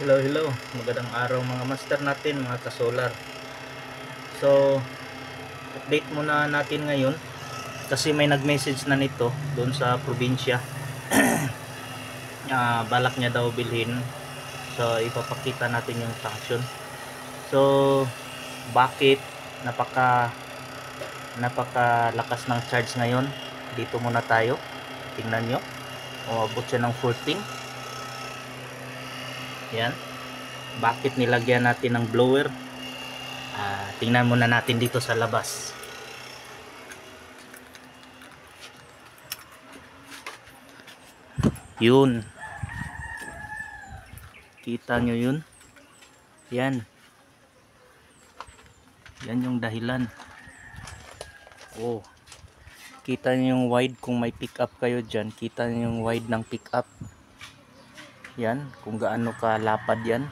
Hello, hello. Magandang araw mga master natin, mga kasolar. So, update muna natin ngayon kasi may nag-message na nito doon sa probinsya. Balak niya daw bilhin. So, ipapakita natin yung function. So, bakit napakalakas ng charge ngayon? Dito muna tayo. Tingnan nyo. Umabot siya ng 14. Yan. Bakit nilagyan natin ng blower? Tingnan muna natin dito sa labas. Yun. Kita nyo yun? Yan. Yan yung dahilan. Oh. Kita nyo yung wide kung may pick up kayo dyan. Kita nyo yung wide ng pick up. Yan. Kung gaano kalapad yan.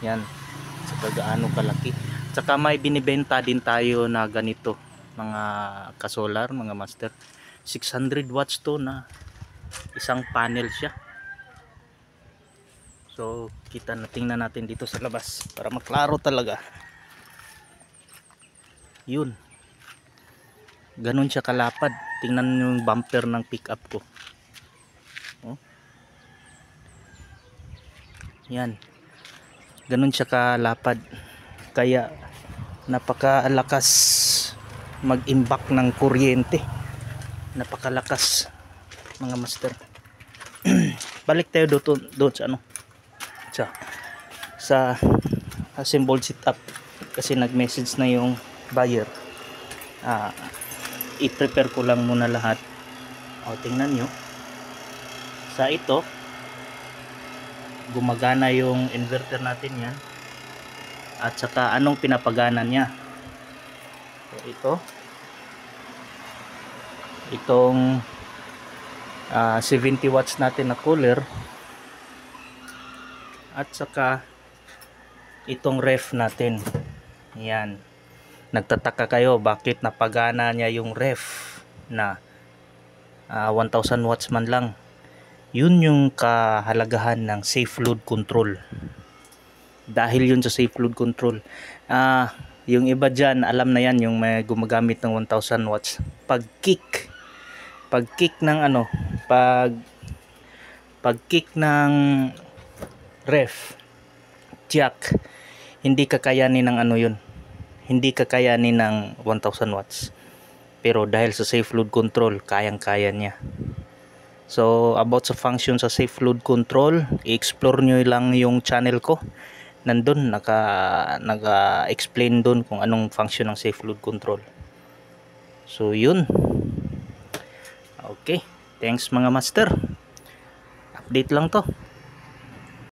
Yan. Saka gaano kalaki. Saka may binibenta din tayo na ganito. Mga kasolar, mga master. 600 watts to na isang panel siya. So tingnan natin dito sa labas para maklaro talaga. Yun, ganun siya kalapad. Tingnan yung bumper ng pickup ko. Yan, ganun siya kalapad. Kaya napakalakas mag-imbak ng kuryente. Napakalakas mga master. Balik tayo doon sa ano, sa assembled setup kasi nag-message na yung buyer. I-prepare ko lang muna lahat. Tingnan nyo sa ito, gumagana yung inverter natin yan, at saka anong pinapagana niya. So itong 70 watts natin na cooler, at saka itong ref natin. Yan, nagtataka kayo bakit napagana niya yung ref na 1000 watts man lang. Yun yung kahalagahan ng safe load control. Dahil yun sa safe load control, yung iba dyan alam na yan, yung may gumagamit ng 1000 watts. Pag kick ng ano, pag kick ng ref jack, hindi kakayanin ng ano yun, hindi kakayanin ng 1000 watts. Pero dahil sa safe load control, kayang-kaya niya. So about sa function sa safe load control, i-explore nyo lang yung channel ko. Nandun naka-explain dun kung anong function ng safe load control. So yun. Okay, thanks mga master. Update lang to.